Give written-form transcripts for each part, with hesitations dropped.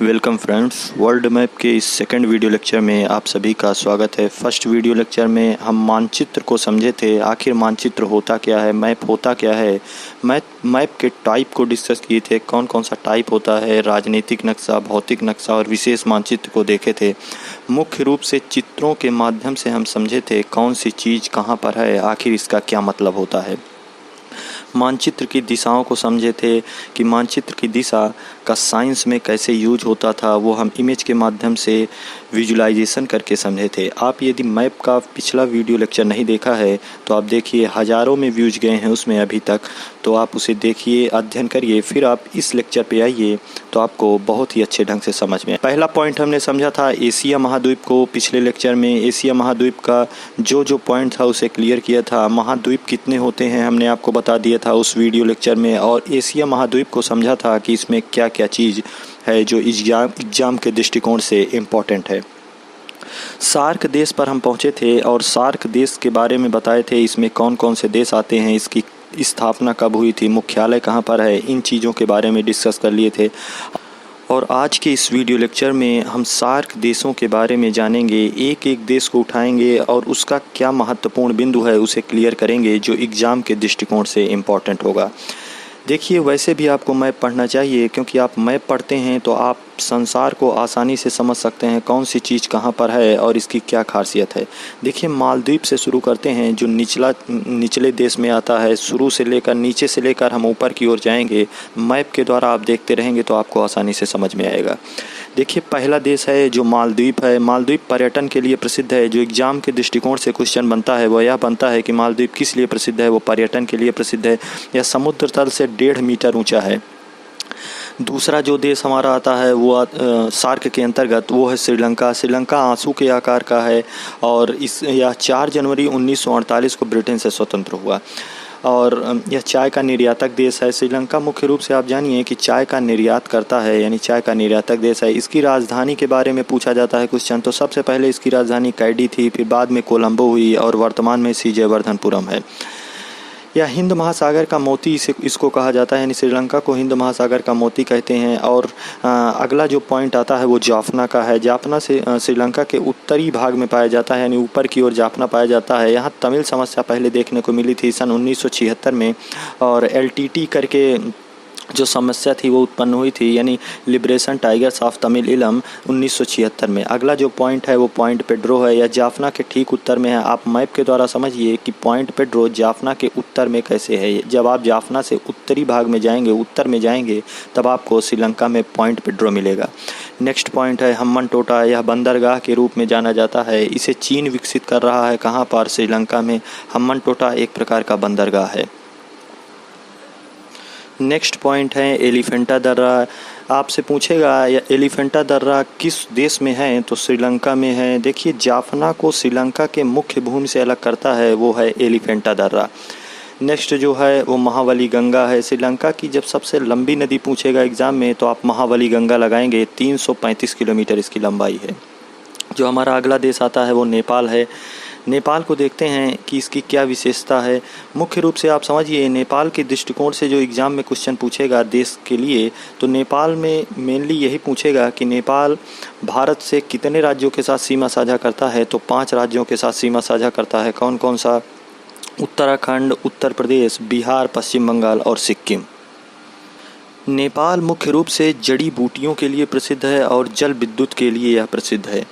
Welcome friends, world map के इस second video lecture में आप सभी का स्वागत है। फर्स्ट वीडियो लेक्चर में हम मानचित्र को समझे थे। आखिर मानचित्र होता क्या है, मैप होता क्या है, मैप के टाइप को डिस्कस किए थे, कौन कौन सा टाइप होता है, राजनीतिक नक्शा, भौतिक नक्शा और विशेष मानचित्र को देखे थे। मुख्य रूप से चित्रों के माध्यम से हम समझे थे कौन सी चीज़ कहाँ पर है, आखिर इसका क्या मतलब होता है। मानचित्र की दिशाओं को समझे थे कि मानचित्र की दिशा का साइंस में कैसे यूज होता था, वो हम इमेज के माध्यम से विजुलाइजेशन करके समझे थे। आप यदि मैप का पिछला वीडियो लेक्चर नहीं देखा है तो आप देखिए, हज़ारों में व्यूज गए हैं उसमें अभी तक, तो आप उसे देखिए, अध्ययन करिए, फिर आप इस लेक्चर पे आइए तो आपको बहुत ही अच्छे ढंग से समझ में। पहला पॉइंट हमने समझा था एशिया महाद्वीप को। पिछले लेक्चर में एशिया महाद्वीप का जो पॉइंट था उसे क्लियर किया था। महाद्वीप कितने होते हैं हमने आपको बता दिया था उस वीडियो लेक्चर में, और एशिया महाद्वीप को समझा था कि इसमें क्या क्या चीज़ है जो एग्जाम के दृष्टिकोण से इम्पोर्टेंट है। सार्क देश पर हम पहुंचे थे और सार्क देश के बारे में बताए थे, इसमें कौन कौन से देश आते हैं, इसकी स्थापना कब हुई थी, मुख्यालय कहां पर है, इन चीज़ों के बारे में डिस्कस कर लिए थे। और आज के इस वीडियो लेक्चर में हम सार्क देशों के बारे में जानेंगे, एक एक देश को उठाएंगे और उसका क्या महत्वपूर्ण बिंदु है उसे क्लियर करेंगे जो एग्ज़ाम के दृष्टिकोण से इम्पॉर्टेंट होगा। देखिए, वैसे भी आपको मैप पढ़ना चाहिए, क्योंकि आप मैप पढ़ते हैं तो आप संसार को आसानी से समझ सकते हैं कौन सी चीज़ कहाँ पर है और इसकी क्या खासियत है। देखिए, मालदीव से शुरू करते हैं जो निचले देश में आता है। शुरू से लेकर नीचे से लेकर हम ऊपर की ओर जाएंगे, मैप के द्वारा आप देखते रहेंगे तो आपको आसानी से समझ में आएगा। देखिए, पहला देश है जो मालदीव है। मालदीव पर्यटन के लिए प्रसिद्ध है। जो एग्ज़ाम के दृष्टिकोण से क्वेश्चन बनता है वह यह बनता है कि मालदीव किस लिए प्रसिद्ध है। वो पर्यटन के लिए प्रसिद्ध है। यह समुद्र तल से 1.5 मीटर ऊंचा है। दूसरा जो देश हमारा आता है वो सार्क के अंतर्गत, वो है श्रीलंका। श्रीलंका आंसू के आकार का है और यह 4 जनवरी 1948 को ब्रिटेन से स्वतंत्र हुआ और यह चाय का निर्यातक देश है। श्रीलंका मुख्य रूप से आप जानिए कि चाय का निर्यात करता है, यानी चाय का निर्यातक देश है। इसकी राजधानी के बारे में पूछा जाता है क्वेश्चन, तो सबसे पहले इसकी राजधानी कैडी थी, फिर बाद में कोलंबो हुई और वर्तमान में इसी जयवर्धनपुरम है। यह हिंद महासागर का मोती इसको कहा जाता है, यानी श्रीलंका को हिंद महासागर का मोती कहते हैं। और अगला जो पॉइंट आता है वो जाफना का है। जाफना से श्रीलंका के उत्तरी भाग में पाया जाता है, यानी ऊपर की ओर जाफना पाया जाता है। यहाँ तमिल समस्या पहले देखने को मिली थी सन 1976 में, और LTT करके जो समस्या थी वो उत्पन्न हुई थी, यानी लिबरेशन टाइगर्स ऑफ तमिल इलम 1976 में। अगला जो पॉइंट है वो पॉइंट पेड्रो है। यह जाफना के ठीक उत्तर में है। आप मैप के द्वारा समझिए कि पॉइंट पेड्रो जाफना के उत्तर में कैसे है। जब आप जाफना से उत्तरी भाग में जाएंगे, उत्तर में जाएंगे, तब आपको श्रीलंका में पॉइंट पेड्रो मिलेगा। नेक्स्ट पॉइंट है हम्बनटोटा। यह बंदरगाह के रूप में जाना जाता है। इसे चीन विकसित कर रहा है। कहाँ पर? श्रीलंका में। हम्बनटोटा एक प्रकार का बंदरगाह है। नेक्स्ट पॉइंट है एलिफेंटा दर्रा। आपसे पूछेगा एलिफेंटा दर्रा किस देश में है, तो श्रीलंका में है। देखिए, जाफना को श्रीलंका के मुख्य भूमि से अलग करता है वो है एलिफेंटा दर्रा। नेक्स्ट जो है वो महाबली गंगा है। श्रीलंका की जब सबसे लंबी नदी पूछेगा एग्ज़ाम में तो आप महाबली गंगा लगाएंगे। 335 किलोमीटर इसकी लंबाई है। जो हमारा अगला देश आता है वो नेपाल है। नेपाल को देखते हैं कि इसकी क्या विशेषता है। मुख्य रूप से आप समझिए, नेपाल के दृष्टिकोण से जो एग्ज़ाम में क्वेश्चन पूछेगा देश के लिए, तो नेपाल में मेनली यही पूछेगा कि नेपाल भारत से कितने राज्यों के साथ सीमा साझा करता है, तो 5 राज्यों के साथ सीमा साझा करता है। कौन कौन सा? उत्तराखंड, उत्तर प्रदेश, बिहार, पश्चिम बंगाल और सिक्किम। नेपाल मुख्य रूप से जड़ी बूटियों के लिए प्रसिद्ध है और जल विद्युत के लिए यह प्रसिद्ध है।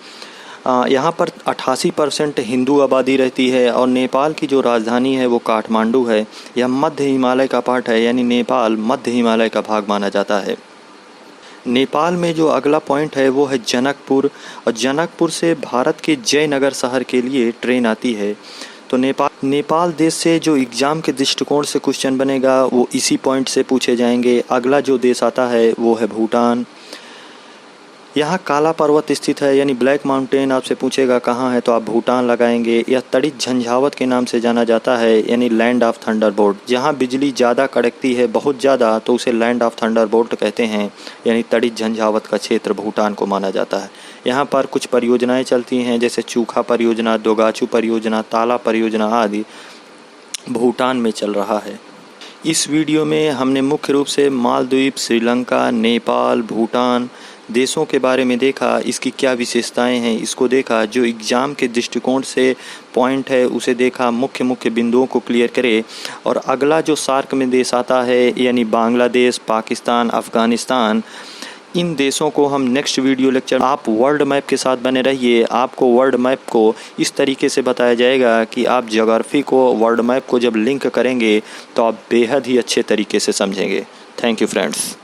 यहाँ पर 88% हिंदू आबादी रहती है और नेपाल की जो राजधानी है वो काठमांडू है। यह मध्य हिमालय का पार्ट है, यानी नेपाल मध्य हिमालय का भाग माना जाता है। नेपाल में जो अगला पॉइंट है वो है जनकपुर, और जनकपुर से भारत के जयनगर शहर के लिए ट्रेन आती है। तो नेपाल देश से जो एग्ज़ाम के दृष्टिकोण से क्वेश्चन बनेगा वो इसी पॉइंट से पूछे जाएंगे। अगला जो देश आता है वो है भूटान। यहाँ काला पर्वत स्थित है, यानी ब्लैक माउंटेन। आपसे पूछेगा कहाँ है, तो आप भूटान लगाएंगे। यह तड़ित झंझावत के नाम से जाना जाता है, यानी लैंड ऑफ थंडरबोल्ट। जहाँ बिजली ज़्यादा कड़कती है, बहुत ज़्यादा, तो उसे लैंड ऑफ थंडरबोल्ट कहते हैं, यानी तड़ित झंझावत का क्षेत्र भूटान को माना जाता है। यहाँ पर कुछ परियोजनाएँ चलती हैं, जैसे चूखा परियोजना, दोगाचू परियोजना, ताला परियोजना आदि भूटान में चल रहा है। इस वीडियो में हमने मुख्य रूप से मालदीव, श्रीलंका, नेपाल, भूटान देशों के बारे में देखा, इसकी क्या विशेषताएं हैं इसको देखा, जो एग्ज़ाम के दृष्टिकोण से पॉइंट है उसे देखा, मुख्य मुख्य बिंदुओं को क्लियर करे। और अगला जो सार्क में देश आता है यानी बांग्लादेश, पाकिस्तान, अफ़गानिस्तान, इन देशों को हम नेक्स्ट वीडियो लेक्चर, आप वर्ल्ड मैप के साथ बने रहिए। आपको वर्ल्ड मैप को इस तरीके से बताया जाएगा कि आप ज्योग्राफी को वर्ल्ड मैप को जब लिंक करेंगे तो आप बेहद ही अच्छे तरीके से समझेंगे। Thank you friends.